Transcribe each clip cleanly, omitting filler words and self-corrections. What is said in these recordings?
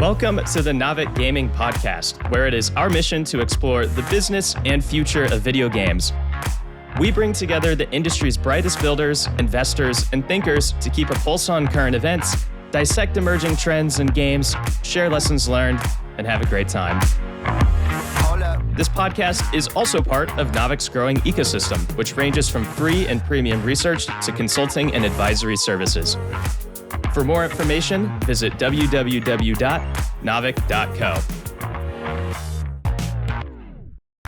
Welcome to the Navik Gaming Podcast, where it is our mission to explore the business and future of video games. We bring together the industry's brightest builders, investors, and thinkers to keep a pulse on current events, dissect emerging trends in games, share lessons learned, and have a great time. This podcast is also part of Navik's growing ecosystem, which ranges from free and premium research to consulting and advisory services. For more information, visit www.navik.co.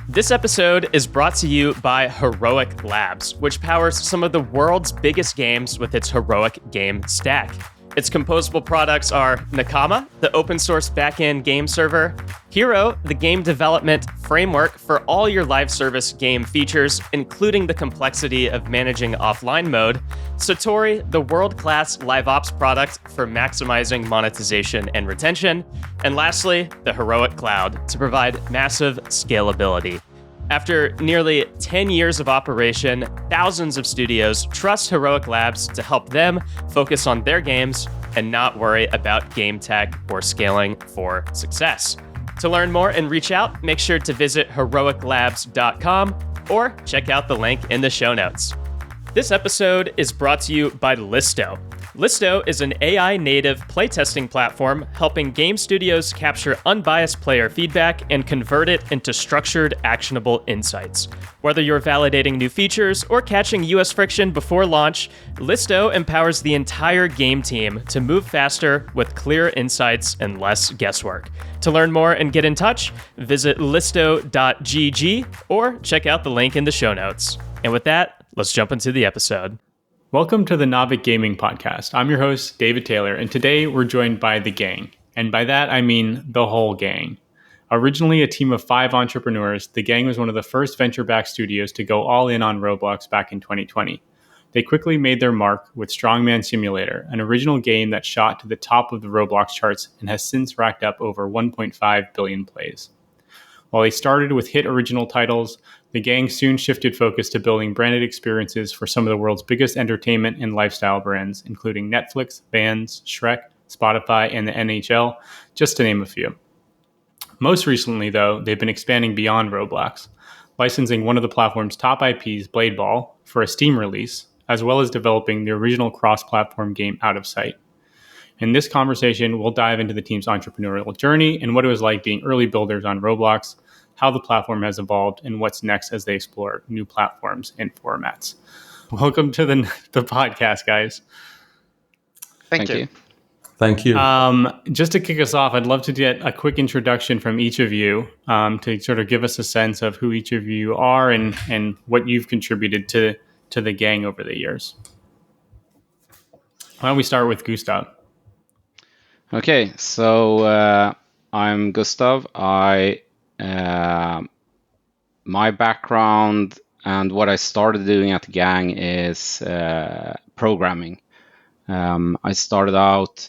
This episode is brought to you by Heroic Labs, which powers some of the world's biggest games with its Heroic game stack. Its composable products are Nakama, the open source backend game server, Hero, the game development framework for all your live service game features, including the complexity of managing offline mode, Satori, the world-class live ops product for maximizing monetization and retention, and lastly, the Heroic Cloud to provide massive scalability. After nearly 10 years of operation, thousands of studios trust Heroic Labs to help them focus on their games and not worry about game tech or scaling for success. To learn more and reach out, make sure to visit heroiclabs.com or check out the link in the show notes. This episode is brought to you by Listo. Listo is an AI-native playtesting platform helping game studios capture unbiased player feedback and convert it into structured, actionable insights. Whether you're validating new features or catching US friction before launch, Listo empowers the entire game team to move faster with clear insights and less guesswork. To learn more and get in touch, visit listo.gg or check out the link in the show notes. And with that, let's jump into the episode. Welcome to the Navik Gaming Podcast. I'm your host, David Taylor, and today we're joined by the gang. And by that, I mean the whole gang. Originally a team of 5 entrepreneurs, the gang was one of the first venture-backed studios to go all in on Roblox back in 2020. They quickly made their mark with Strongman Simulator, an original game that shot to the top of the Roblox charts and has since racked up over 1.5 billion plays. While they started with hit original titles, the gang soon shifted focus to building branded experiences for some of the world's biggest entertainment and lifestyle brands, including Netflix, Vans, Shrek, Spotify, and the NHL, just to name a few. Most recently, though, they've been expanding beyond Roblox, licensing one of the platform's top IPs, Blade Ball, for a Steam release, as well as developing the original cross-platform game Out of Sight. In this conversation, we'll dive into the team's entrepreneurial journey and what it was like being early builders on Roblox, how the platform has evolved, and what's next as they explore new platforms and formats. Welcome to the podcast, guys. Thank you. Thank you. Just to kick us off, I'd love to get a quick introduction from each of you to sort of give us a sense of who each of you are and what you've contributed to the gang over the years. Why don't we start with Gustav? Okay, so I'm Gustav. My background and what I started doing at the gang is programming. I started out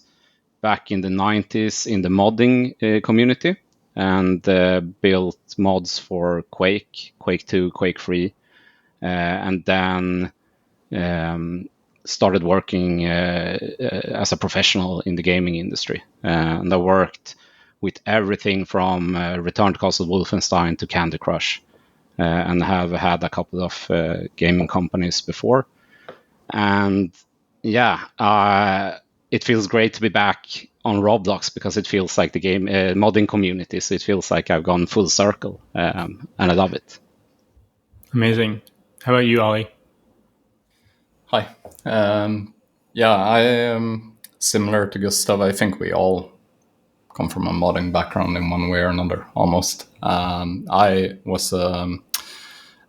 back in the 90s in the modding community and built mods for Quake, Quake 2, Quake 3, and then started working as a professional in the gaming industry. And I worked with everything from Return to Castle Wolfenstein to Candy Crush, and have had a couple of gaming companies before. And it feels great to be back on Roblox because it feels like the game modding community. So it feels like I've gone full circle, and I love it. Amazing. How about you, Ollie? Hi. I am similar to Gustav. I think we all come from a modding background in one way or another, almost. I was an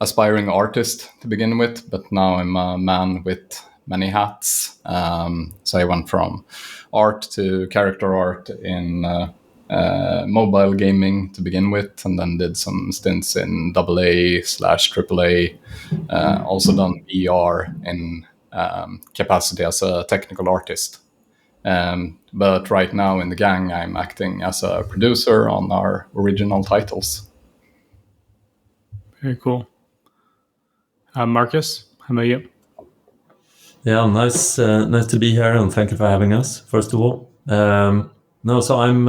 aspiring artist to begin with, but now I'm a man with many hats. So I went from art to character art in mobile gaming to begin with, and then did some stints in AA/AAA. Also done VR in capacity as a technical artist. But right now in the gang, I'm acting as a producer on our original titles. Very cool. Marcus, how about you? Yeah, nice to be here, and thank you for having us, first of all. No, so I'm.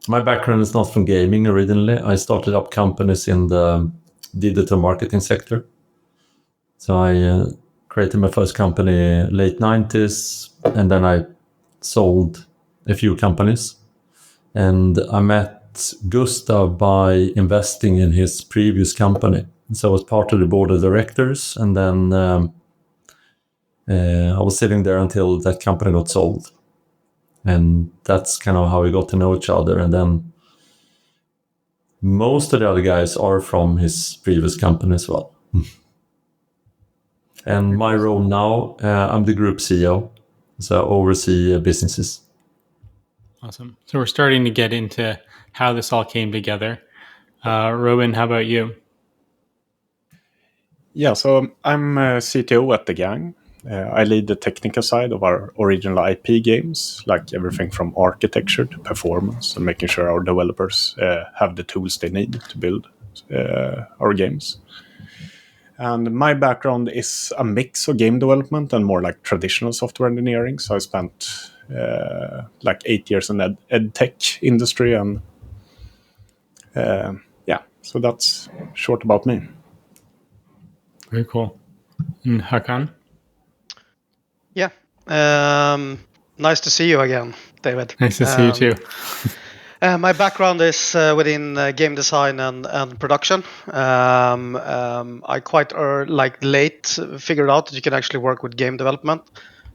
My background is not from gaming originally. I started up companies in the digital marketing sector. So I created my first company late 90s, and then I sold a few companies. And I met Gustav by investing in his previous company. So I was part of the board of directors, and then I was sitting there until that company got sold. And that's kind of how we got to know each other. And then most of the other guys are from his previous company as well. And my role now, I'm the group CEO, so I oversee businesses. Awesome. So we're starting to get into how this all came together. Robin, how about you? Yeah, so I'm CTO at the gang. I lead the technical side of our original IP games, like everything from architecture to performance, and making sure our developers have the tools they need to build our games. And my background is a mix of game development and more like traditional software engineering. So I spent like 8 years in the ed tech industry, and yeah, so that's short about me. Very cool. And Hakan? Yeah. Nice to see you again, David. Nice to see you too. My background is within game design and production. I quite late figured out that you can actually work with game development.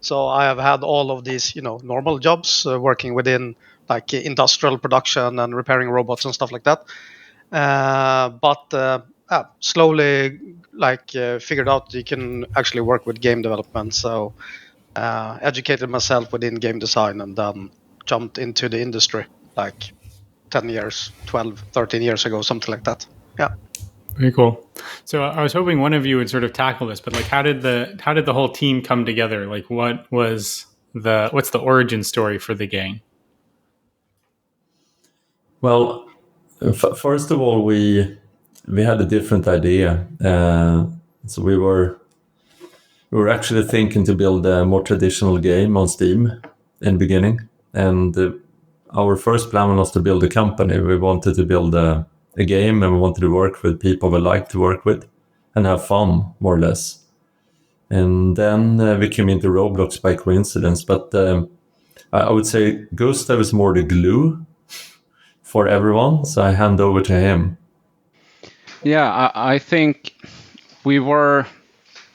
So I have had all of these, normal jobs working within like industrial production and repairing robots and stuff like that. But slowly figured out you can actually work with game development. So educated myself within game design and then jumped into the industry like 10 years, 12, 13 years ago, something like that. Yeah. Very cool. So I was hoping one of you would sort of tackle this, but like how did the whole team come together? Like what's the origin story for the gang? Well, first of all, we had a different idea. So we were actually thinking to build a more traditional game on Steam in the beginning, and our first plan was to build a company. We wanted to build a game, and we wanted to work with people we like to work with and have fun, more or less. And then we came into Roblox by coincidence, but I would say Gustav is more the glue for everyone, so I hand over to him. Yeah, I think we were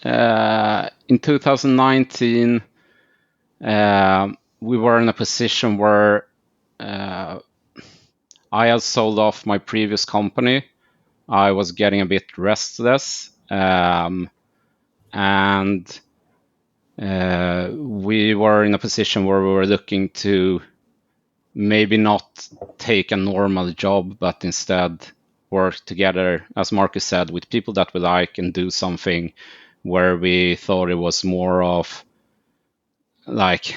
in 2019. We were in a position where I had sold off my previous company. I was getting a bit restless, and we were in a position where we were looking to maybe not take a normal job, but instead work together, as Marcus said, with people that we like and do something where we thought it was more of like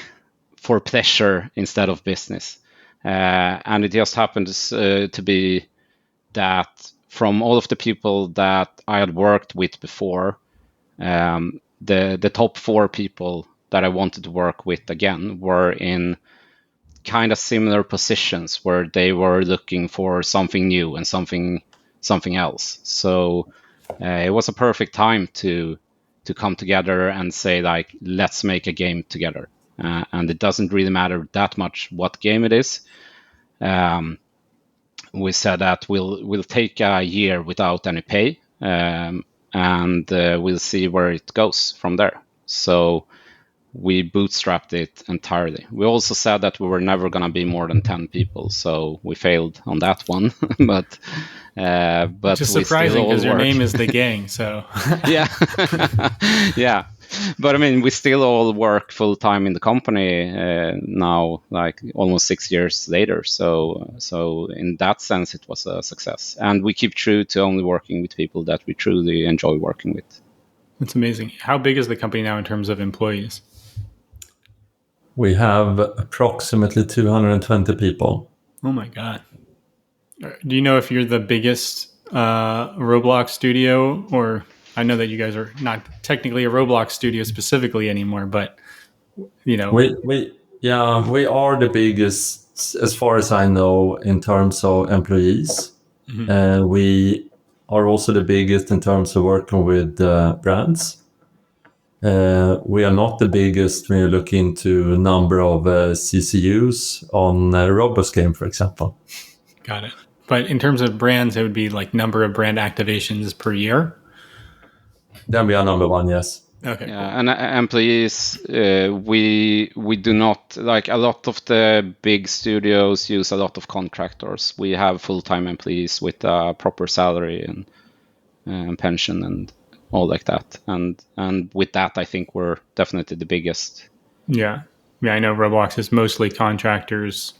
for pleasure instead of business. And it just happens to be that from all of the people that I had worked with before, the top 4 people that I wanted to work with again were in kind of similar positions where they were looking for something new and something else. So it was a perfect time to come together and say like, let's make a game together. And it doesn't really matter that much what game it is. We said that we'll take a year without any pay, and we'll see where it goes from there. So we bootstrapped it entirely. We also said that we were never going to be more than 10 people, so we failed on that one. but Which is surprising because your name is the gang. So yeah, yeah. But I mean, we still all work full time in the company now, like almost 6 years later. So in that sense, it was a success, and we keep true to only working with people that we truly enjoy working with. That's amazing. How big is the company now in terms of employees? We have approximately 220 people. Oh my God. Do you know if you're the biggest Roblox studio, or I know that you guys are not technically a Roblox studio specifically anymore, but you know. Yeah, we are the biggest, as far as I know, in terms of employees. We are also the biggest in terms of working with brands. We are not the biggest when you look into number of CCUs on a Roblox game, for example. Got it. But in terms of brands, it would be like number of brand activations per year. Then we are number one, yes. Okay. Yeah, Cool. and employees, we do not, like, a lot of the big studios use a lot of contractors. We have full-time employees with a proper salary and pension and all like that. And with that, I think we're definitely the biggest. Yeah. I know Roblox is mostly contractors.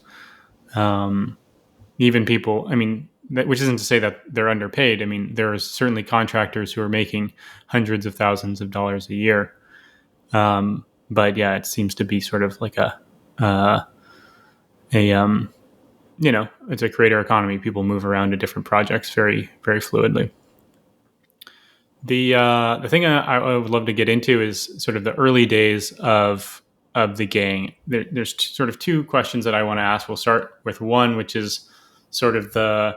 Even people, I mean, which isn't to say that they're underpaid. I mean, there are certainly contractors who are making hundreds of thousands of dollars a year. But yeah, it seems to be sort of like it's a creator economy. People move around to different projects very, very fluidly. The thing I would love to get into is sort of the early days of the gang. There's sort of two questions that I want to ask. We'll start with one, which is sort of the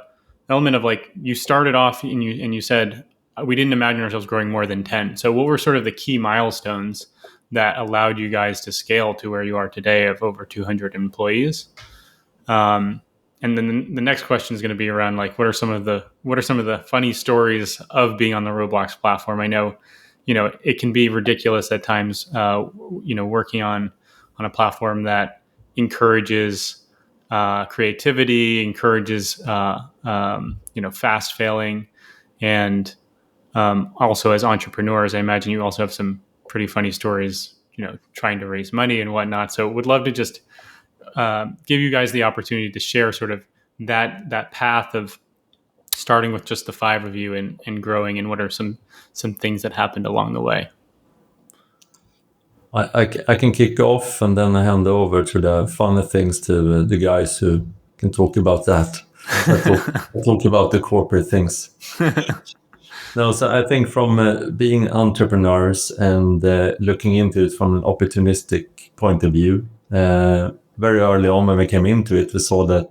element of, like, you started off and you said we didn't imagine ourselves growing more than 10. So what were sort of the key milestones that allowed you guys to scale to where you are today of over 200 employees? And then the next question is going to be around, like, what are some of the funny stories of being on the Roblox platform? I know, it can be ridiculous at times, working on a platform that encourages creativity, encourages fast failing, and also as entrepreneurs, I imagine you also have some pretty funny stories, trying to raise money and whatnot. So would love to just give you guys the opportunity to share sort of that path of starting with just the 5 of you and growing, and what are some things that happened along the way. I can kick off and then I hand over to the funny things to the guys who can talk about that. I talk about the corporate things. No, so I think from being entrepreneurs and looking into it from an opportunistic point of view, very early on when we came into it, we saw that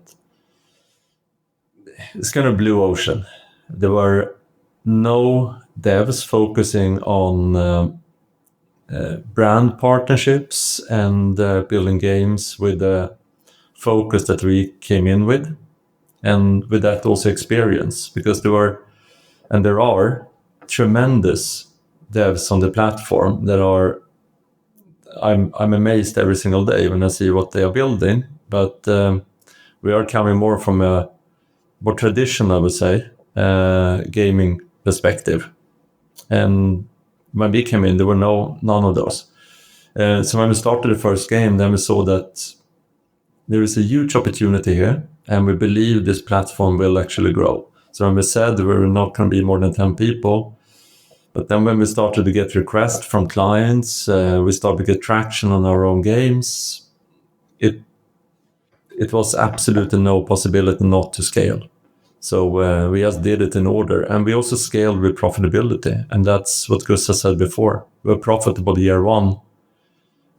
it's kind of blue ocean. There were no devs focusing on brand partnerships and building games with the focus that we came in with, and with that also experience, because there are tremendous devs on the platform that are, I'm amazed every single day when I see what they are building, but we are coming more from a more traditional, I would say, gaming perspective. And when we came in, there were none of those. So when we started the first game, then we saw that there is a huge opportunity here, and we believe this platform will actually grow. So when we said we were not going to be more than 10 people, but then when we started to get requests from clients, we started to get traction on our own games, it was absolutely no possibility not to scale. So we just did it in order, and we also scaled with profitability, and that's what Gustav said before. We're profitable year one,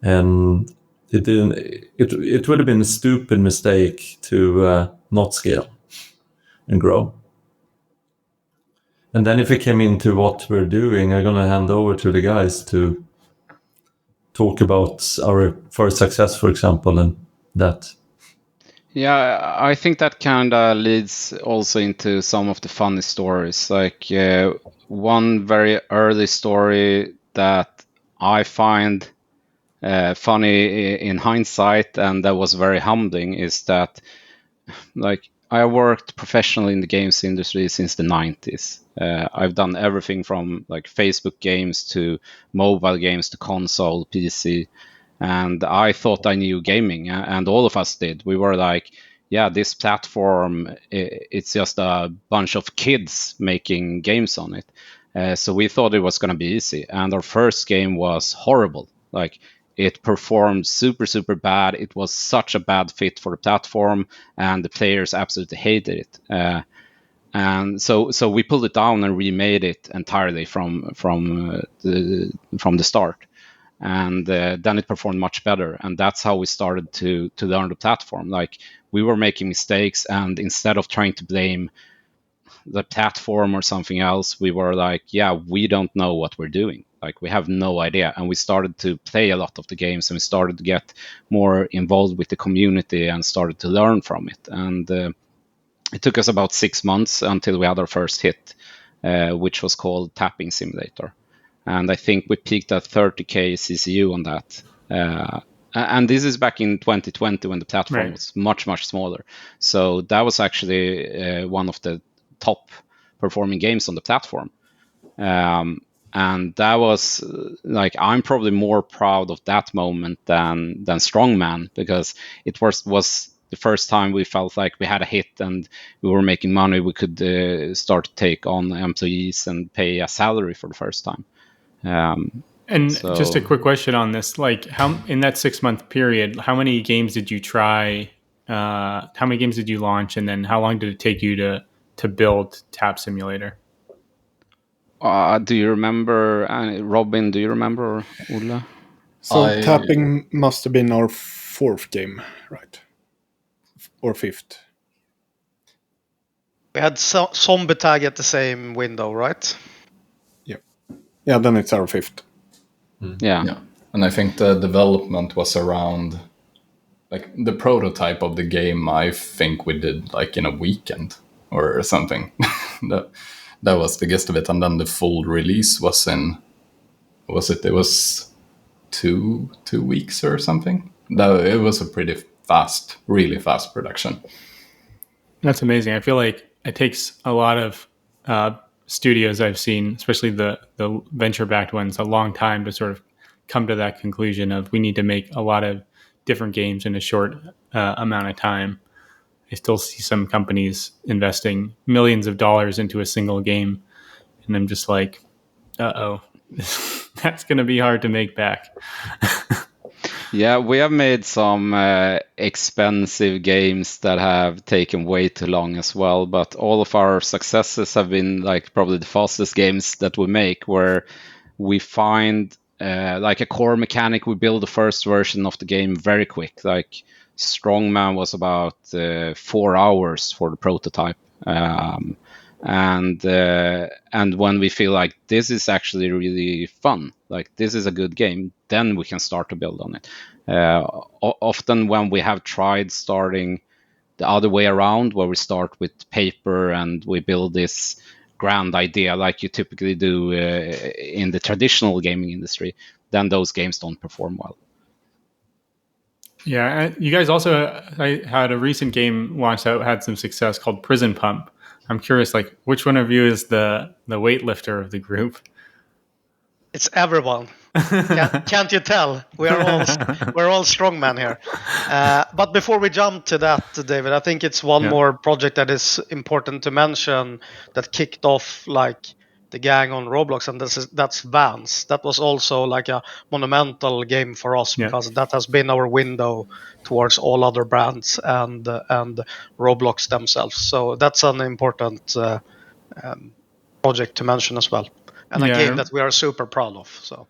and it would have been a stupid mistake to not scale and grow. And then if we came into what we're doing, I'm going to hand over to the guys to talk about our first success, for example, and that. Yeah, I think that kind of leads also into some of the funny stories. Like one very early story that I find funny in hindsight, and that was very humbling, is that, like, I worked professionally in the games industry since the 90s. I've done everything from, like, Facebook games to mobile games to console, PC. And I thought I knew gaming, and all of us did. We were like, yeah, this platform, it's just a bunch of kids making games on it. So we thought it was going to be easy. And our first game was horrible. Like, it performed super, super bad. It was such a bad fit for the platform, and the players absolutely hated it. And so we pulled it down and remade it entirely from the start. and then it performed much better. And that's how we started to learn the platform. Like, we were making mistakes, and instead of trying to blame the platform or something else, we were like, yeah, we don't know what we're doing. Like, we have no idea. And we started to play a lot of the games, and we started to get more involved with the community and started to learn from it. And it took us about 6 months until we had our first hit, which was called Tapping Simulator. And I think we peaked at 30K CCU on that. And this is back in 2020 when the platform was much, much smaller. So that was actually one of the top performing games on the platform. And that was like, I'm probably more proud of that moment than Strongman, because it was the first time we felt like we had a hit and we were making money. We could start to take on employees and pay a salary for the first time. Just a quick question on this: like, how in that 6-month period, how many games did you try? How many games did you launch, and then how long did it take you to build Tap Simulator? Do you remember, Robin? Do you remember, Ola? So Tapping must have been our 4th game, right? Or 5th. We had Zombie Tag at the same window, right? Yeah, then it's our 5th. Yeah. And I think the development was around, like, the prototype of the game, I think we did like in a weekend or something. that was the gist of it. And then the full release was in, it was two weeks or something. It was a pretty fast, really fast production. That's amazing. I feel like it takes a lot of studios I've seen, especially the venture-backed ones, a long time to sort of come to that conclusion of we need to make a lot of different games in a short amount of time. I still see some companies investing millions of dollars into a single game, and I'm just like, uh-oh, that's going to be hard to make back. Yeah, we have made some expensive games that have taken way too long as well, but all of our successes have been like probably the fastest games that we make, where we find like a core mechanic. We build the first version of the game very quick. Like Strongman was about 4 hours for the prototype. And when we feel like this is actually really fun, like this is a good game, then we can start to build on it. Often when we have tried starting the other way around, where we start with paper and we build this grand idea like you typically do in the traditional gaming industry, then those games don't perform well. Yeah, you guys also had a recent game launched that had some success called Prison Pump. I'm curious, like, which one of you is the weightlifter of the group? It's everyone. Can't you tell? We're all strongmen here. But before we jump to that, David, I think it's one more project that is important to mention that kicked off like the gang on Roblox, and that's Vans. That was also like a monumental game for us because that has been our window towards all other brands and Roblox themselves. So that's an important project to mention as well, and a game that we are super proud of. So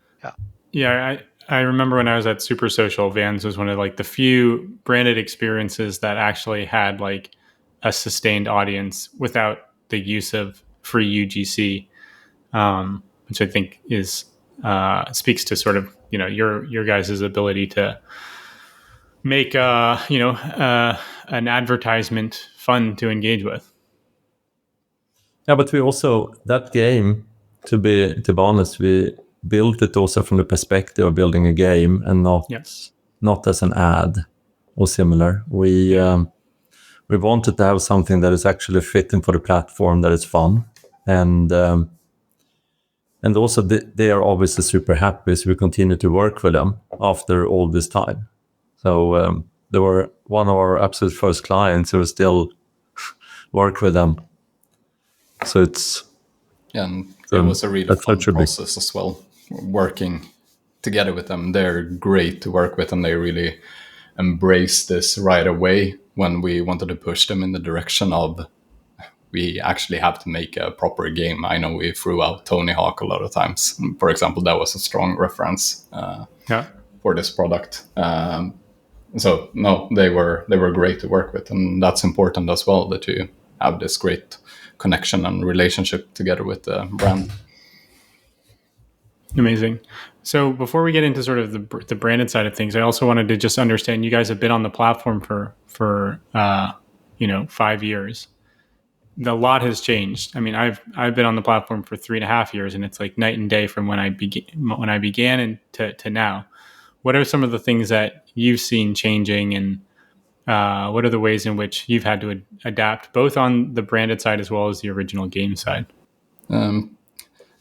I remember when I was at Super Social, Vans was one of like the few branded experiences that actually had like a sustained audience without the use of free UGC. Which I think is speaks to sort of your guys' ability to make an advertisement fun to engage with. Yeah, but we also, that game, to be honest, we built it also from the perspective of building a game and not as an ad or similar. We wanted to have something that is actually fitting for the platform, that is fun, and also they are obviously super happy, so we continue to work with them after all this time. So they were one of our absolute first clients who still work with them. So it's... and it was a really fun process as well, working together with them. They're great to work with, and they really embraced this right away when we wanted to push them in the direction of we actually have to make a proper game. I know we threw out Tony Hawk a lot of times. For example, that was a strong reference for this product. So no, they were great to work with, and that's important as well, that you have this great connection and relationship together with the brand. Amazing. So before we get into sort of the branded side of things, I also wanted to just understand, you guys have been on the platform for 5 years. A lot has changed. I mean, I've been on the platform for 3.5 years, and it's like night and day from when I began and to now. What are some of the things that you've seen changing, and what are the ways in which you've had to adapt, both on the branded side as well as the original game side?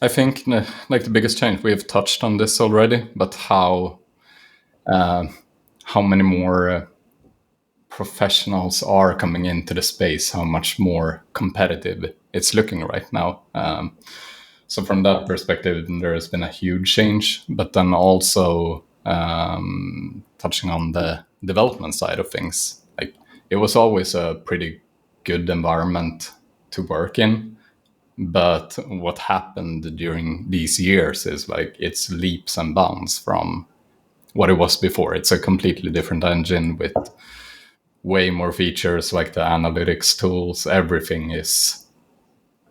I think like the biggest change, we have touched on this already, but how many more professionals are coming into the space, how much more competitive it's looking right now. So from that perspective, there has been a huge change, but then also touching on the development side of things, like it was always a pretty good environment to work in. But what happened during these years is like it's leaps and bounds from what it was before. It's a completely different engine with way more features, like the analytics tools. Everything is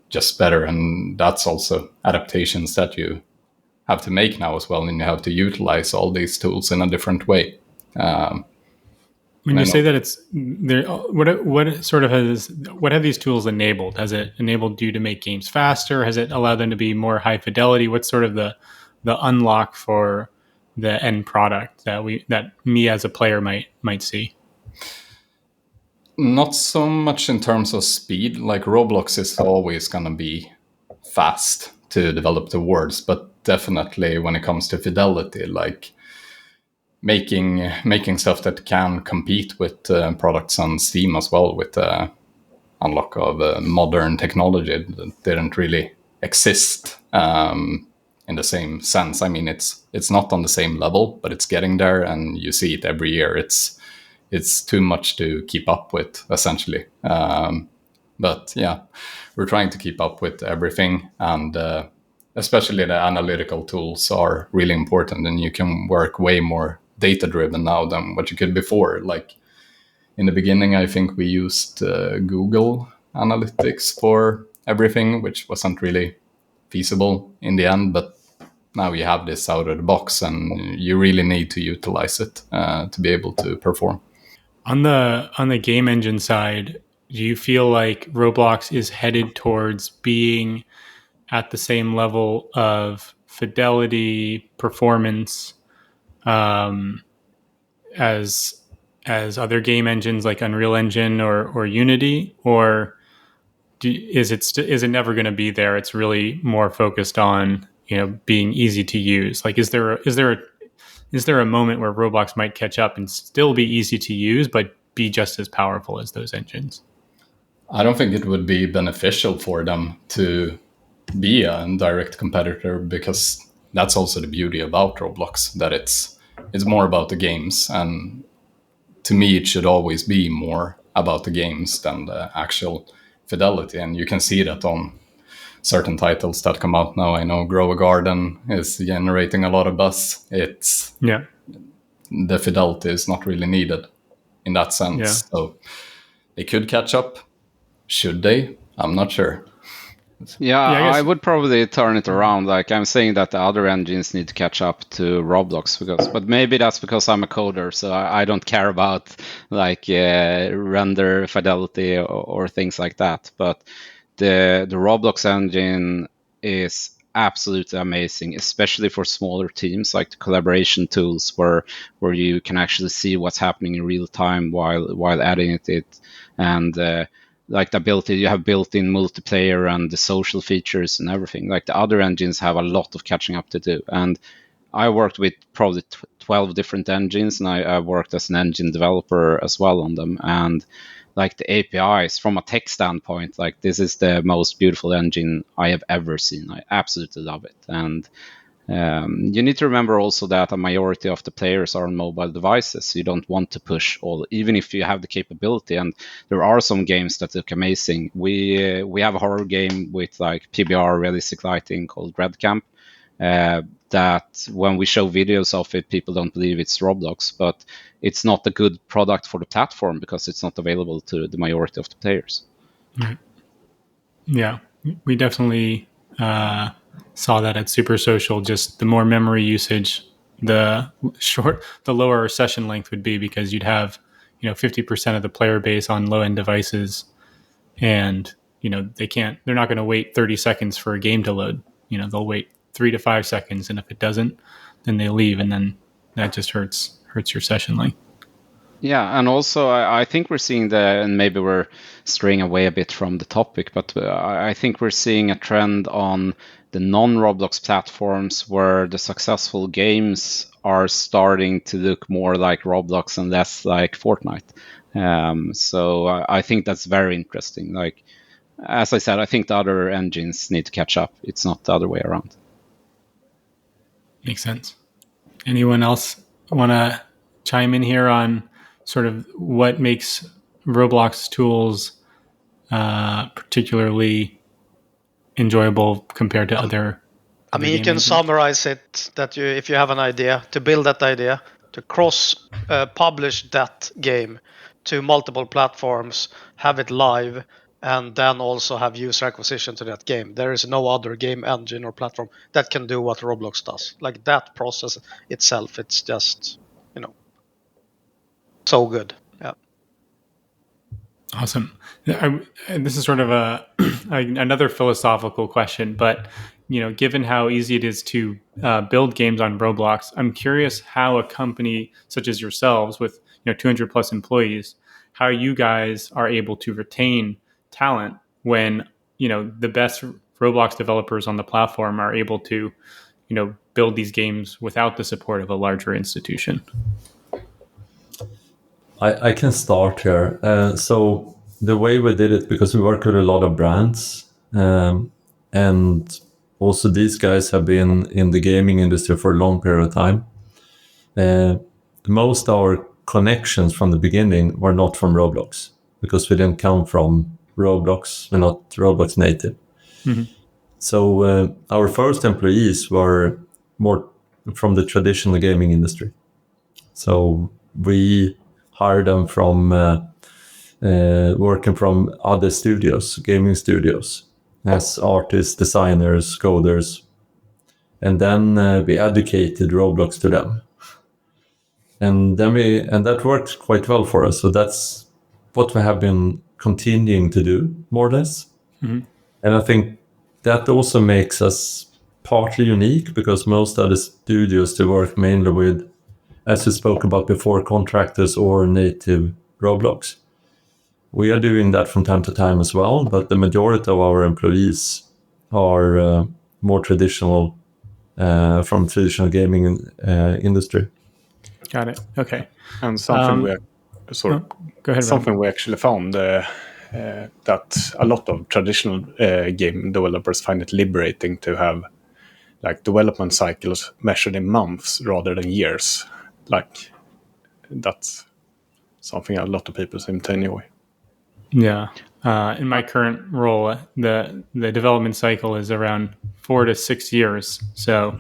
just better, and that's also adaptations that you have to make now as well, and you have to utilize all these tools in a different way. When you say that it's there, what have these tools enabled? Has it enabled you to make games faster? Has it allowed them to be more high fidelity? What's sort of the unlock for the end product that me as a player might see? Not so much in terms of speed. Like Roblox is always going to be fast to develop the worlds, but definitely when it comes to fidelity, like making stuff that can compete with products on Steam as well, with the unlock of modern technology that didn't really exist in the same sense. I mean, it's not on the same level, but it's getting there, and you see it every year. It's too much to keep up with, essentially. But yeah, we're trying to keep up with everything, and especially the analytical tools are really important, and you can work way more data-driven now than what you could before. Like in the beginning, I think we used Google Analytics for everything, which wasn't really feasible in the end, but now you have this out of the box, and you really need to utilize it to be able to perform. On the game engine side, do you feel like Roblox is headed towards being at the same level of fidelity, performance, as other game engines like Unreal Engine or Unity, or is it never going to be there? It's really more focused on being easy to use. Like, is there a moment where Roblox might catch up and still be easy to use, but be just as powerful as those engines? I don't think it would be beneficial for them to be a direct competitor, because that's also the beauty about Roblox, that it's more about the games, and to me it should always be more about the games than the actual fidelity. And you can see that on certain titles that come out now. I know Grow a Garden is generating a lot of buzz. The fidelity is not really needed in that sense. Yeah. So they could catch up. Should they? I'm not sure. Yeah, I I would probably turn it around. Like, I'm saying that the other engines need to catch up to Roblox, but maybe that's because I'm a coder, so I don't care about like render fidelity or things like that. But the Roblox engine is absolutely amazing, especially for smaller teams, like the collaboration tools where you can actually see what's happening in real time while adding it and like the ability you have built-in multiplayer and the social features and everything. Like the other engines have a lot of catching up to do. And I worked with probably 12 different engines, and I worked as an engine developer as well on them. And like the APIs from a tech standpoint, like this is the most beautiful engine I have ever seen. I absolutely love it. And You need to remember also that a majority of the players are on mobile devices. You don't want to push all, even if you have the capability. And there are some games that look amazing. We have a horror game with like PBR realistic lighting called Red Camp. That when we show videos of it, people don't believe it's Roblox, but it's not a good product for the platform because it's not available to the majority of the players. Right. Yeah, we definitely saw that at Super Social. Just the more memory usage, the lower session length would be, because you'd have 50% of the player base on low end devices, and they're not going to wait 30 seconds for a game to load. They'll wait 3 to 5 seconds, and if it doesn't, then they leave, and then that just hurts your session length. Yeah, and also I think we're seeing and maybe we're straying away a bit from the topic, but I think we're seeing a trend on the non-Roblox platforms where the successful games are starting to look more like Roblox and less like Fortnite. So I think that's very interesting. Like, as I said, I think the other engines need to catch up. It's not the other way around. Makes sense. Anyone else want to chime in here on sort of what makes Roblox tools particularly enjoyable compared to other? I mean, you can summarize it that if you have an idea, to build that idea, to cross publish that game to multiple platforms, have it live, and then also have user acquisition to that game. There is no other game engine or platform that can do what Roblox does. Like that process itself, it's just, so good. Yeah. Awesome. This is sort of another philosophical question, but given how easy it is to build games on Roblox, I'm curious how a company such as yourselves, with 200 plus employees, how you guys are able to retain talent when the best Roblox developers on the platform are able to build these games without the support of a larger institution. I can start here. So the way we did it, because we work with a lot of brands, and also these guys have been in the gaming industry for a long period of time. Most of our connections from the beginning were not from Roblox, because we didn't come from Roblox. We're not Roblox native. Mm-hmm. So our first employees were more from the traditional gaming industry. So we hired them from working from other studios, gaming studios, as artists, designers, coders. And then we educated Roblox to them. And that worked quite well for us. So that's what we have been continuing to do, more or less. Mm-hmm. And I think that also makes us partly unique, because most other studios, they work mainly with, as we spoke about before, contractors or native Roblox. We are doing that from time to time as well, but the majority of our employees are more traditional, from traditional gaming industry. Got it. Okay. And something go ahead. Something we actually found that a lot of traditional game developers find it liberating to have like development cycles measured in months rather than years. Like that's something a lot of people seem to enjoy. Yeah. In my current role, the development cycle is around 4 to 6 years. So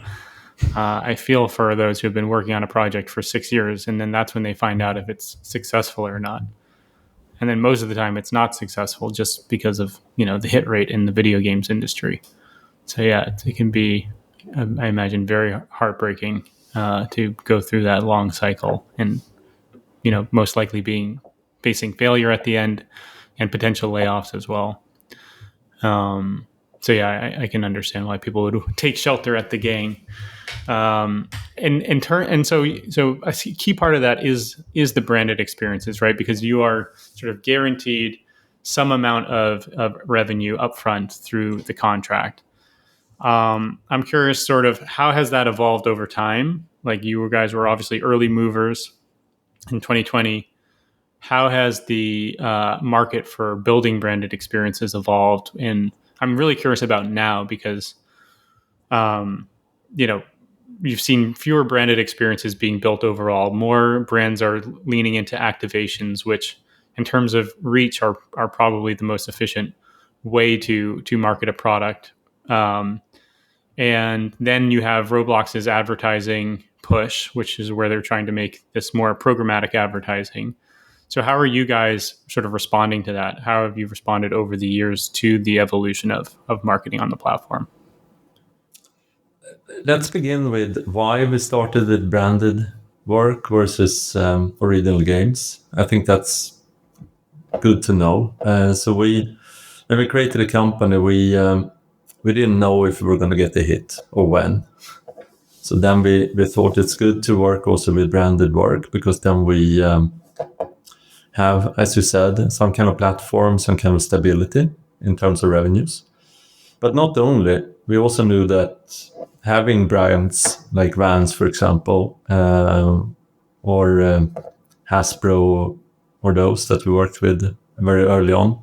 I feel for those who have been working on a project for 6 years, and then that's when they find out if it's successful or not. And then most of the time it's not successful, just because of the hit rate in the video games industry. So yeah, it can be, I imagine, very heartbreaking to go through that long cycle, and most likely facing failure at the end and potential layoffs as well. So yeah, I can understand why people would take shelter at the gang. So a key part of that is the branded experiences, right? Because you are sort of guaranteed some amount of revenue upfront through the contract. I'm curious, sort of, how has that evolved over time? Like, you guys were obviously early movers in 2020. How has the market for building branded experiences evolved? And I'm really curious about now, because, you've seen fewer branded experiences being built overall. More brands are leaning into activations, which in terms of reach are probably the most efficient way to market a product. And then you have Roblox's advertising push, which is where they're trying to make this more programmatic advertising. So how are you guys sort of responding to that? How have you responded over the years to the evolution of marketing on the platform? Let's begin with why we started with branded work versus original games. I think that's good to know. So when we created a company, we didn't know if we were going to get a hit or when. So then we thought it's good to work also with branded work, because then we have, as you said, some kind of platform, some kind of stability in terms of revenues. But not only, we also knew that having brands like Vans, for example, or Hasbro, or those that we worked with very early on,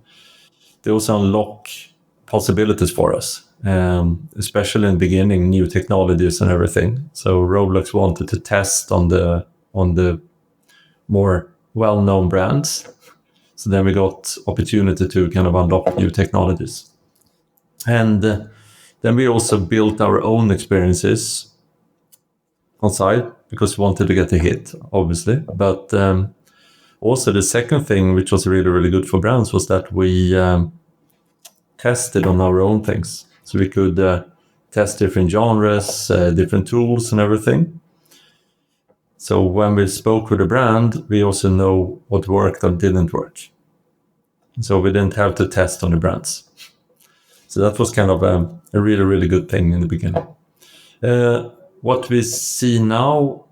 they also unlock possibilities for us, especially in the beginning, new technologies and everything. So Roblox wanted to test on the more well-known brands. So then we got opportunity to kind of unlock new technologies. And then we also built our own experiences on side, because we wanted to get a hit, obviously. But also the second thing, which was really, really good for brands, was that we tested on our own things. So we could test different genres, different tools and everything. So when we spoke with a brand, we also know what worked or didn't work. So we didn't have to test on the brands. So that was kind of a really, really good thing in the beginning. What we see now,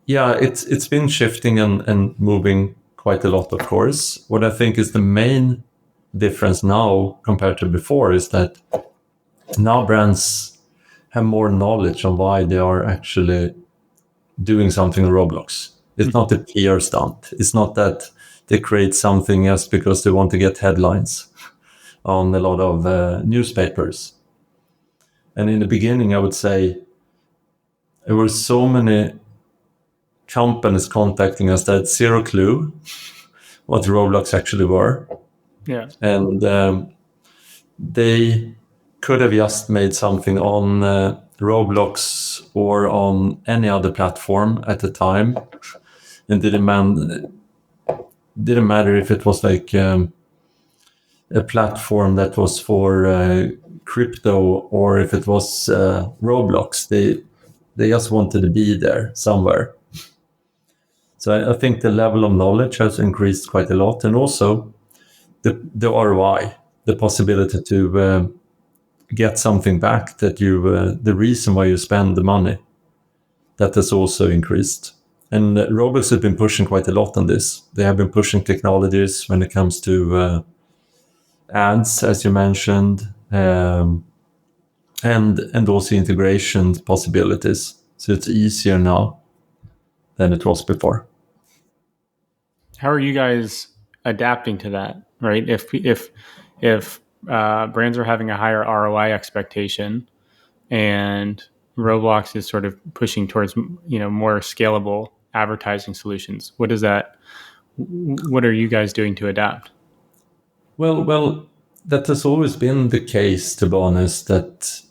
it's been shifting and moving quite a lot, of course. What I think is the main difference now compared to before is that now brands have more knowledge on why they are actually doing something in Roblox. It's not a PR stunt. It's not that they create something just because they want to get headlines on a lot of newspapers. And in the beginning, I would say there were so many companies contacting us that had zero clue what Roblox actually were. Yeah. And they could have just made something on Roblox or on any other platform at the time. And didn't matter if it was like a platform that was for crypto or if it was Roblox. They just wanted to be there somewhere. So I think the level of knowledge has increased quite a lot. And also the ROI, the possibility to get something back, that the reason why you spend the money, that has also increased. And Roblox has been pushing quite a lot on this. They have been pushing technologies when it comes to ads, as you mentioned, and also integration possibilities. So it's easier now than it was before. How are you guys adapting to that? Right? If brands are having a higher ROI expectation, and Roblox is sort of pushing towards more scalable advertising solutions, what are you guys doing to adapt? Well, that has always been the case, to be honest, that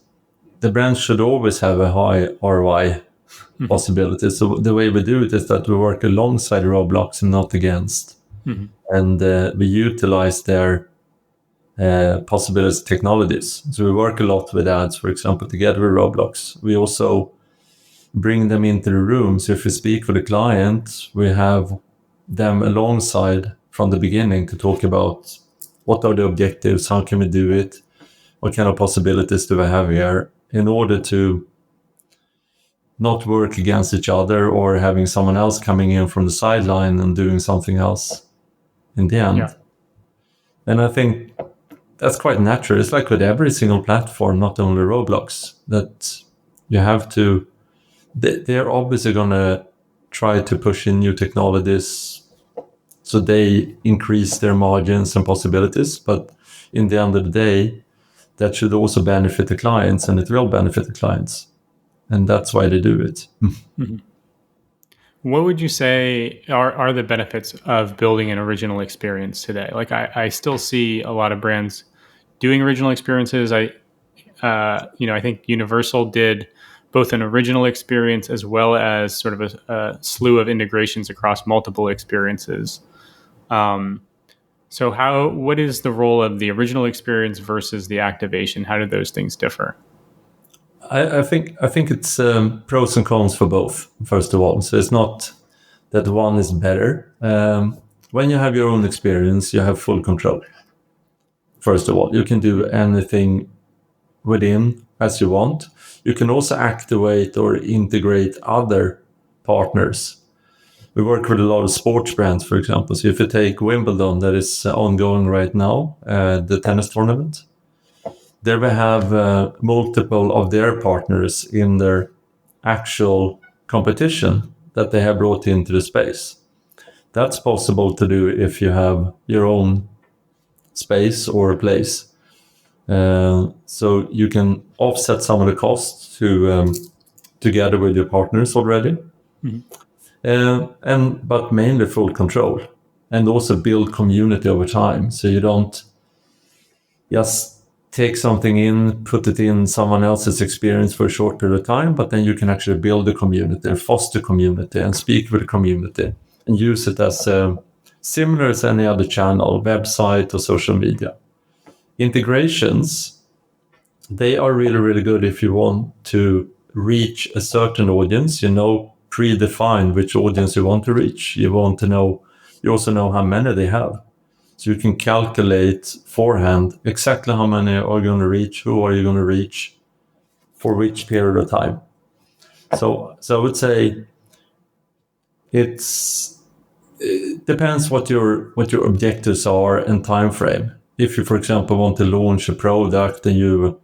the brand should always have a high ROI possibility. So the way we do it is that we work alongside Roblox and not against. Mm-hmm. And we utilize their possibilities technologies. So we work a lot with ads, for example, together with Roblox. We also bring them into the room. So if we speak with a client, we have them alongside from the beginning to talk about what are the objectives, how can we do it, what kind of possibilities do we have here, in order to not work against each other or having someone else coming in from the sideline and doing something else in the end. Yeah. And I think that's quite natural. It's like with every single platform, not only Roblox, that you have to, they're obviously going to try to push in new technologies so they increase their margins and possibilities. But in the end of the day, that should also benefit the clients, and it will benefit the clients. and that's why they do it. What would you say are the benefits of building an original experience today? Like I still see a lot of brands doing original experiences. I think Universal did both an original experience as well as sort of a slew of integrations across multiple experiences. So what is the role of the original experience versus the activation? How do those things differ? I think it's pros and cons for both. First of all, so it's not that one is better. When you have your own experience, you have full control. First of all, you can do anything within as you want. You can also activate or integrate other partners. We work with a lot of sports brands, for example. So if you take Wimbledon, that is ongoing right now, the tennis tournament, there we have multiple of their partners in their actual competition that they have brought into the space. That's possible to do if you have your own space or a place. So you can offset some of the costs together with your partners already. But mainly full control, and also build community over time. So you don't just take something in, put it in someone else's experience for a short period of time, but then you can actually build a community and foster community and speak with the community and use it as similar as any other channel, website or social media. Integrations, they are really, really good if you want to reach a certain audience, predefine which audience you want to reach. You also know how many they have. So you can calculate beforehand exactly how many are going to reach, who are you going to reach, for which period of time. So I would say it depends what your objectives are and time frame. If you, for example, want to launch a product and you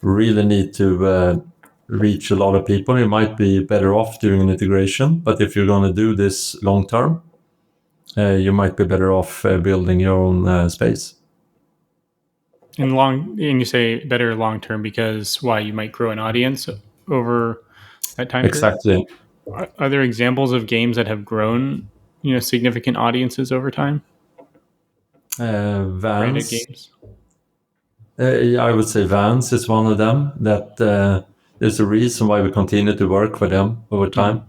really need to reach a lot of people, you might be better off doing an integration. But if you're going to do this long term, you might be better off building your own space. And you say better long term because why? You might grow an audience over that time period? Exactly. Are there examples of games that have grown, significant audiences over time? Branded Vans. games. I would say Vans is one of them. That there's a reason why we continue to work with them over time.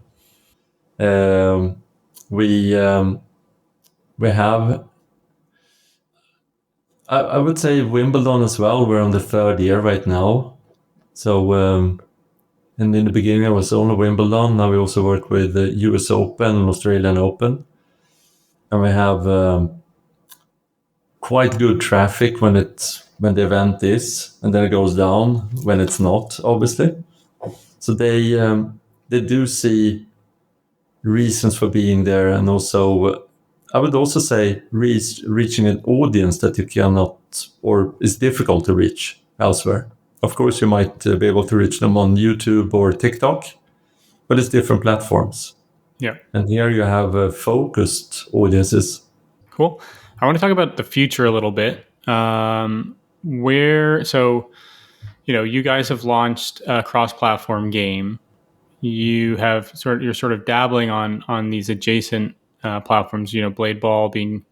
We have. I would say Wimbledon as well. We're on the third year right now. So, and in the beginning it was only Wimbledon. Now we also work with the US Open and Australian Open. And we have quite good traffic when the event is, and then it goes down when it's not, obviously. So they do see reasons for being there, and also I would also say reaching an audience that you cannot or is difficult to reach elsewhere. Of course, you might be able to reach them on YouTube or TikTok, but it's different platforms. Yeah. And here you have focused audiences. Cool. I want to talk about the future a little bit. You guys have launched a cross-platform game. You're sort of dabbling on these adjacent platforms. Blade Ball being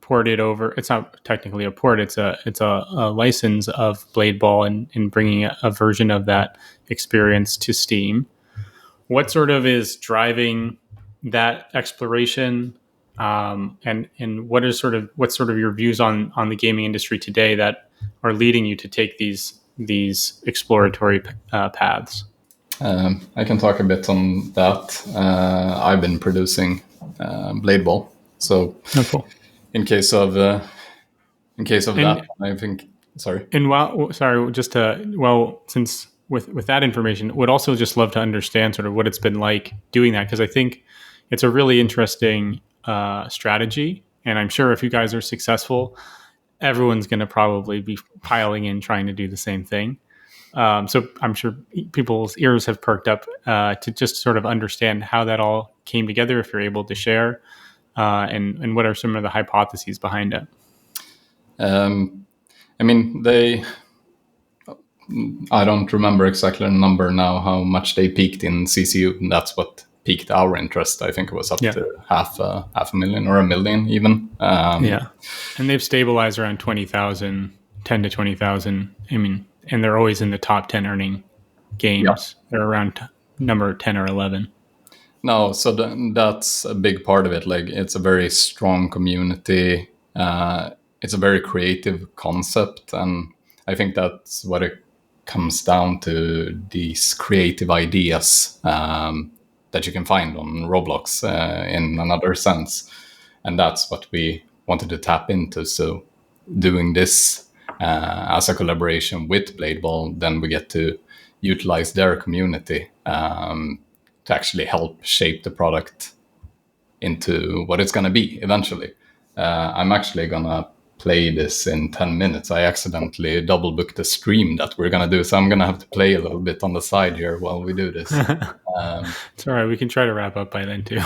ported over. It's not technically a port. It's a license of Blade Ball and bringing a version of that experience to Steam. What sort of is driving that exploration? And what's sort of your views on the gaming industry today that are leading you to take these exploratory paths? I can talk a bit on that. I've been producing Blade Ball, so cool. In case of that, I think. Sorry. And since with that information, would also just love to understand sort of what it's been like doing that, because I think it's a really interesting strategy, and I'm sure if you guys are successful, everyone's going to probably be piling in trying to do the same thing. So I'm sure people's ears have perked up to just sort of understand how that all came together, if you're able to share, and what are some of the hypotheses behind it. I don't remember exactly the number now, how much they peaked in CCU. And that's what piqued our interest. I think it was up to half a million or $1 million even. Yeah. And they've stabilized around 20,000, 10 to 20,000. I mean, and they're always in the top 10 earning games. Yeah. They're around number 10 or 11. No, so that's a big part of it. Like, it's a very strong community. It's a very creative concept, and I think that's what it comes down to, these creative ideas that you can find on Roblox in another sense. And that's what we wanted to tap into. So doing this as a collaboration with Bladeball, then we get to utilize their community to actually help shape the product into what it's going to be eventually. I'm actually going to play this in 10 minutes. I accidentally double booked the stream that we're going to do, so I'm going to have to play a little bit on the side here while we do this. It's all right. We can try to wrap up by then too.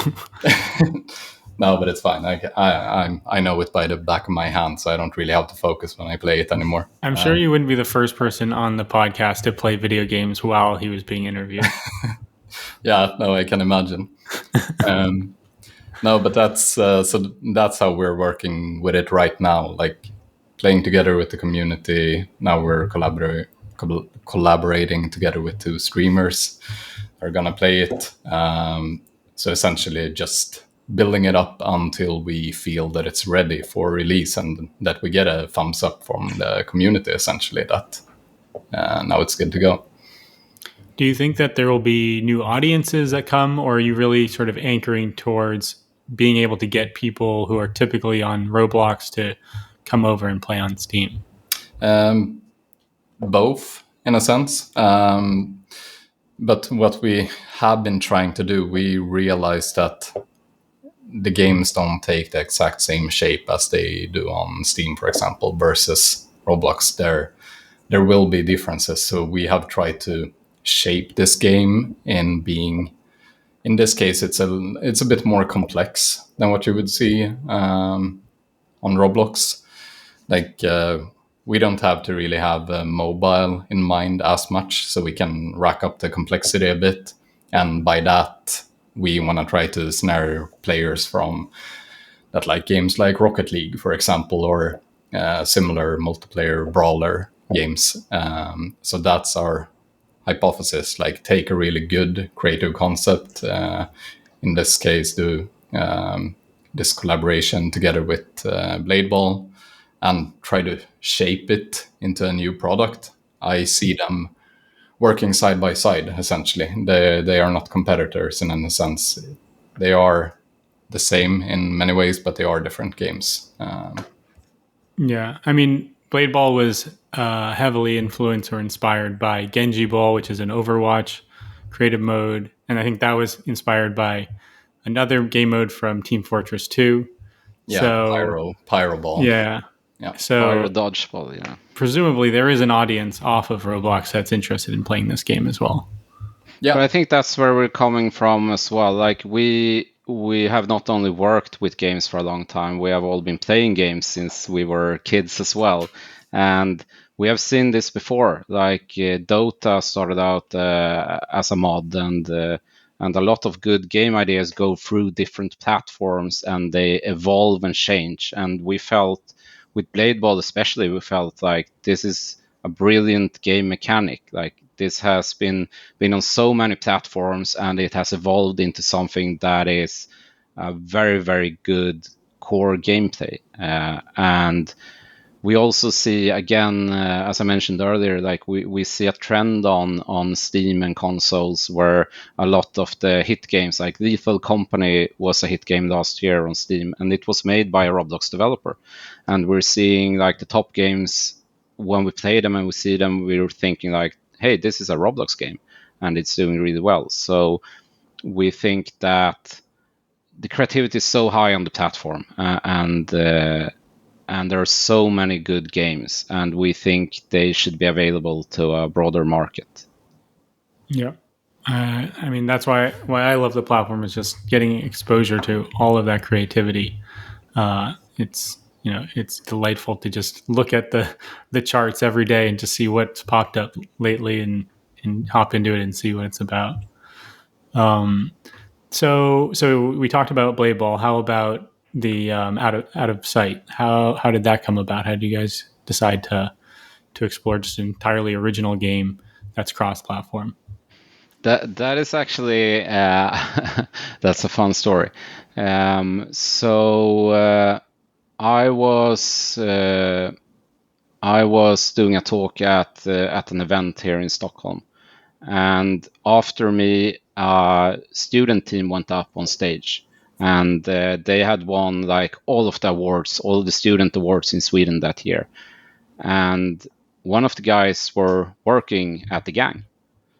No, but it's fine. I know it by the back of my hand, so I don't really have to focus when I play it anymore. I'm sure you wouldn't be the first person on the podcast to play video games while he was being interviewed. Yeah, no, I can imagine. No, but that's that's how we're working with it right now. Like, playing together with the community. Now we're collaborating together with 2 streamers are gonna play it. So essentially, just building it up until we feel that it's ready for release and that we get a thumbs up from the community. Essentially, that now it's good to go. Do you think that there will be new audiences that come, or are you really sort of anchoring towards being able to get people who are typically on Roblox to come over and play on Steam? Both, in a sense. But what we have been trying to do, we realized that the games don't take the exact same shape as they do on Steam, for example, versus Roblox. There will be differences. So we have tried to shape this game in being, in this case, it's a bit more complex than what you would see on Roblox. Like, we don't have to really have mobile in mind as much, so we can rack up the complexity a bit. And by that, we want to try to snare players from that like games like Rocket League, for example, or similar multiplayer brawler games. So that's our hypothesis. Like, take a really good creative concept, in this case, do this collaboration together with Bladeball, and try to shape it into a new product. I see them working side by side, essentially. They are not competitors in any sense. They are the same in many ways, but they are different games. Yeah, I mean, Blade Ball was heavily influenced or inspired by Genji Ball, which is an Overwatch creative mode. And I think that was inspired by another game mode from Team Fortress 2. Yeah, so, Pyro Ball. Yeah. So Pyro Dodgeball, yeah. Presumably there is an audience off of Roblox that's interested in playing this game as well. Yeah, but I think that's where we're coming from as well. Like, we have not only worked with games for a long time, we have all been playing games since we were kids as well. And we have seen this before. Like, Dota started out as a mod, and a lot of good game ideas go through different platforms and they evolve and change. And we felt, with Blade Ball especially, we felt like this is a brilliant game mechanic. Like, this has been on so many platforms, and it has evolved into something that is a very, very good core gameplay. And we also see, again, as I mentioned earlier, like we see a trend on Steam and consoles where a lot of the hit games, like Lethal Company was a hit game last year on Steam, and it was made by a Roblox developer. And we're seeing like the top games, when we play them and we see them, we're thinking like, hey, this is a Roblox game and it's doing really well. So we think that the creativity is so high on the platform, and there are so many good games, and we think they should be available to a broader market. Yeah. I mean, that's why I love the platform, is just getting exposure to all of that creativity. It's it's delightful to just look at the charts every day and just see what's popped up lately and hop into it and see what it's about. So we talked about Blade Ball. How about the out of sight? How did that come about? How did you guys decide to explore just an entirely original game that's cross-platform? That is actually that's a fun story. I was doing a talk at an event here in Stockholm, and after me, a student team went up on stage, and they had won like all of the awards, all of the student awards in Sweden that year. And one of the guys were working at the gang.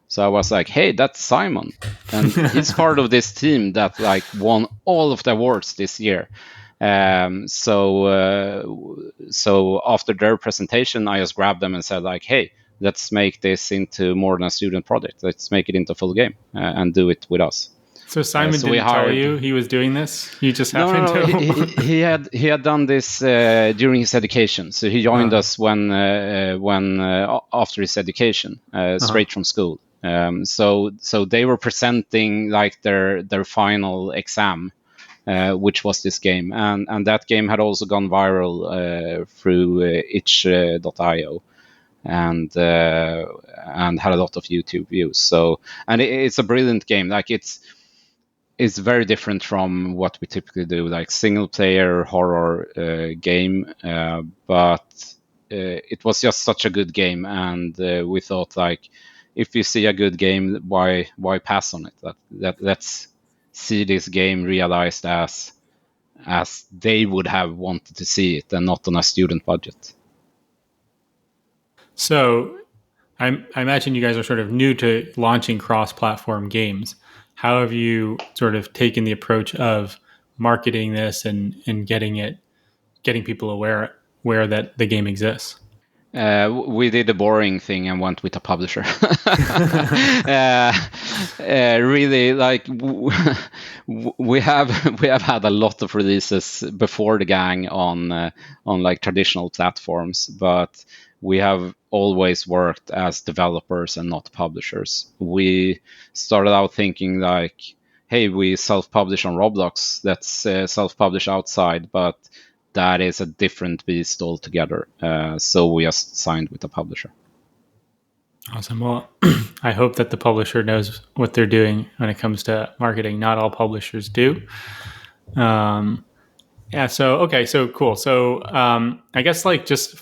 So I was like, hey, that's Simon. And he's part of this team that like won all of the awards this year. So after their presentation, I just grabbed them and said like, hey, let's make this into more than a student project. Let's make it into a full game and do it with us. So Simon didn't tell you he was doing this? You just happened to? He had done this during his education. So he joined us when after his education, straight from school. So they were presenting like their final exam, which was this game, and that game had also gone viral through itch.io. And had a lot of YouTube views. So, and it's a brilliant game. Like it's very different from what we typically do, like single player horror game. But it was just such a good game, and we thought like, if you see a good game, why pass on it? Let's see this game realized as they would have wanted to see it, and not on a student budget. So I imagine you guys are sort of new to launching cross-platform games. How have you sort of taken the approach of marketing this and getting people aware that the game exists? We did the boring thing and went with a publisher. Really, like we have had a lot of releases before the gang on like traditional platforms, but we have always worked as developers and not publishers. We started out thinking like, hey, we self-publish on Roblox, let's self-publish outside, but that is a different beast altogether. So we just signed with a publisher. Awesome. Well, I hope that the publisher knows what they're doing when it comes to marketing. Not all publishers do. Yeah. So, okay. So cool. So I guess like just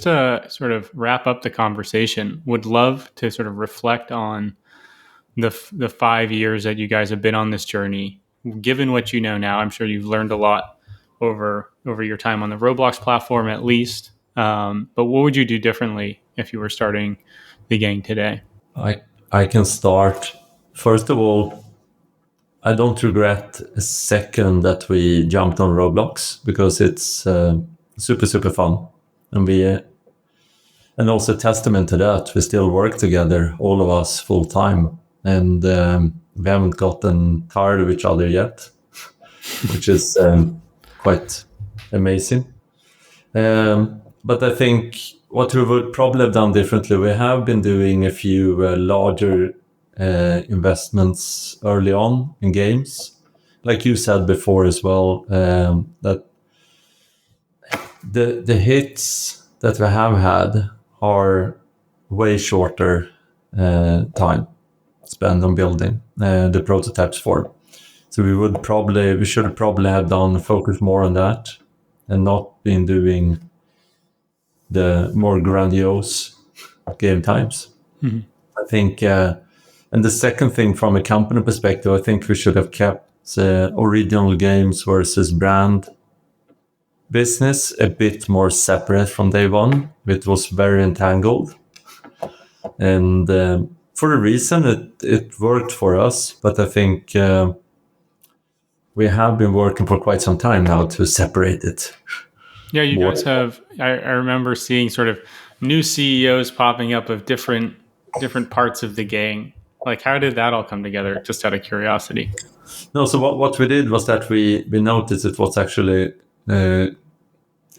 to sort of wrap up the conversation, would love to sort of reflect on the 5 years that you guys have been on this journey. Given what you know now, I'm sure you've learned a lot over your time on the Roblox platform, at least. But what would you do differently if you were starting the gang today? I can start. First of all, I don't regret a second that we jumped on Roblox, because it's super fun, and also a testament to that, we still work together, all of us, full time, and we haven't gotten tired of each other yet, which is quite amazing. But I think what we would probably have done differently, we have been doing a few larger investments early on in games, like you said before as well, that the hits that we have had are way shorter time spent on building the prototypes for. So we should probably have focused more on that and not been doing the more grandiose game times. Mm-hmm. I think, and the second thing from a company perspective, I think we should have kept original games versus brand business a bit more separate from day one. It was very entangled. And for a reason, it worked for us, but I think we have been working for quite some time now to separate it. Yeah, you guys have. I remember seeing sort of new CEOs popping up of different parts of the gang. Like, how did that all come together? Just out of curiosity. No, so what we did was that we noticed it was actually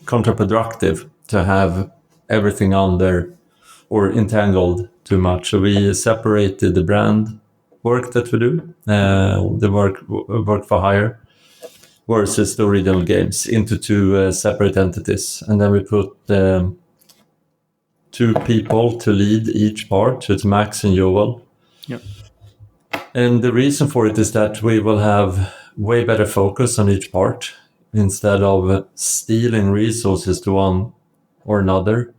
counterproductive to have everything under or entangled too much. So we separated the brand work that we do, the work for hire, versus the original games into two separate entities. And then we put 2 people to lead each part. So it's Max and Joel. Yep. And the reason for it is that we will have way better focus on each part instead of stealing resources to one or another,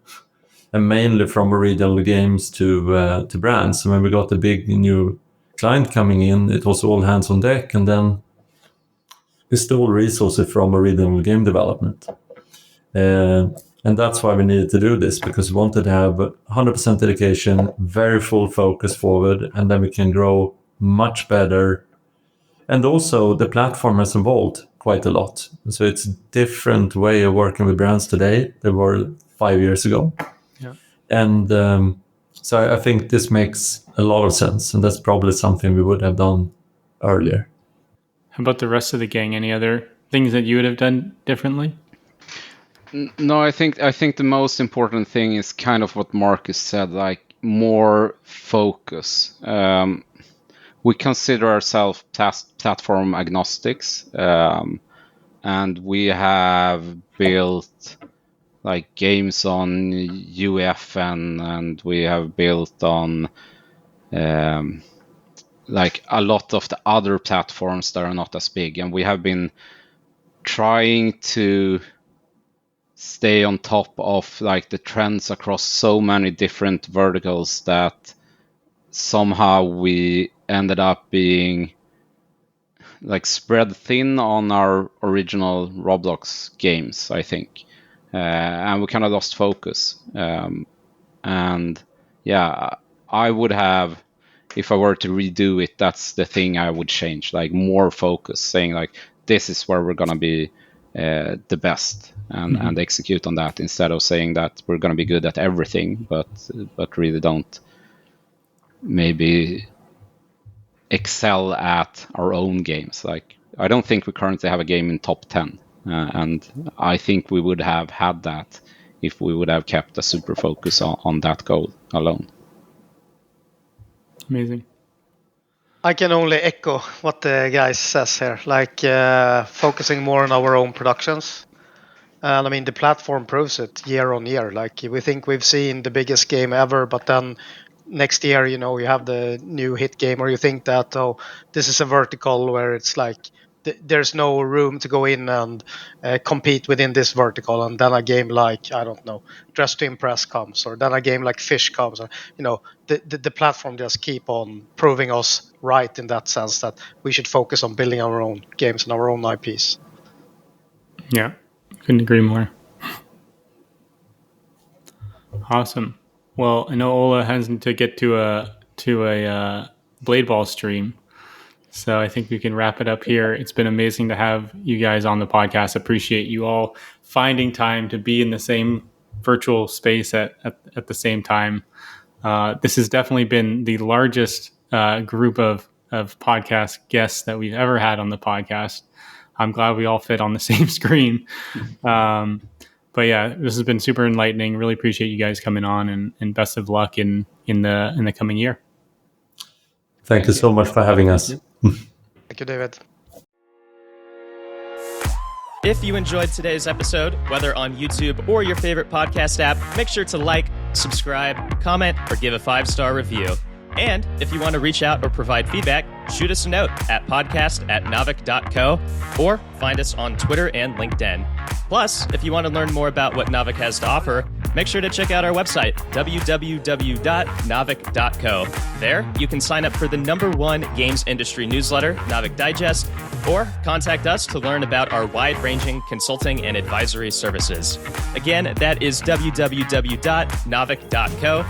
and mainly from original games to brands. So when we got the big new client coming in, it was all hands on deck, and then we stole resources from original game development. And that's why we needed to do this, because we wanted to have 100% dedication, very full focus forward, and then we can grow much better. And also the platform has evolved quite a lot. So it's a different way of working with brands today than were 5 years ago. Yeah. And so I think this makes a lot of sense, and that's probably something we would have done earlier. How about the rest of the gang? Any other things that you would have done differently? No, I think the most important thing is kind of what Marcus said, like more focus. We consider ourselves platform agnostics, and we have built like games on UEFN, and we have built on like a lot of the other platforms that are not as big, and we have been trying to stay on top of like the trends across so many different verticals that somehow we ended up being like spread thin on our original Roblox games, I think, and we kind of lost focus. And yeah, I would have, if I were to redo it, that's the thing I would change, like more focus, saying like this is where we're gonna be the best, and execute on that, instead of saying that we're gonna be good at everything, but really don't maybe excel at our own games. Like I don't think we currently have a game in top 10, and I think we would have had that if we would have kept a super focus on that goal alone. Amazing. I can only echo what the guy says here, like focusing more on our own productions. And I mean, the platform proves it year on year. Like we think we've seen the biggest game ever, but then next year, you know, you have the new hit game, or you think that, oh, this is a vertical where it's like there's no room to go in and compete within this vertical, and then a game like, I don't know, Dress to Impress comes, or then a game like Fish comes, or, you know, the platform just keep on proving us right in that sense that we should focus on building our own games and our own IPs. Yeah, couldn't agree more. Awesome. Well, I know Ola has to get to a Blade Ball stream, so I think we can wrap it up here. It's been amazing to have you guys on the podcast. Appreciate you all finding time to be in the same virtual space at the same time. This has definitely been the largest group of podcast guests that we've ever had on the podcast. I'm glad we all fit on the same screen. But yeah, this has been super enlightening. Really appreciate you guys coming on, and best of luck in the coming year. Thank you so much for having us. Thank you, David. If you enjoyed today's episode, whether on YouTube or your favorite podcast app, make sure to like, subscribe, comment, or give a 5-star review. And if you want to reach out or provide feedback, shoot us a note at podcast@naavik.co, or find us on Twitter and LinkedIn. Plus, if you want to learn more about what Naavik has to offer, make sure to check out our website, www.naavik.co. There, you can sign up for the #1 games industry newsletter, Naavik Digest, or contact us to learn about our wide-ranging consulting and advisory services. Again, that is www.naavik.co.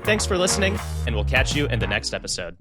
Thanks for listening, and we'll catch you in the next episode.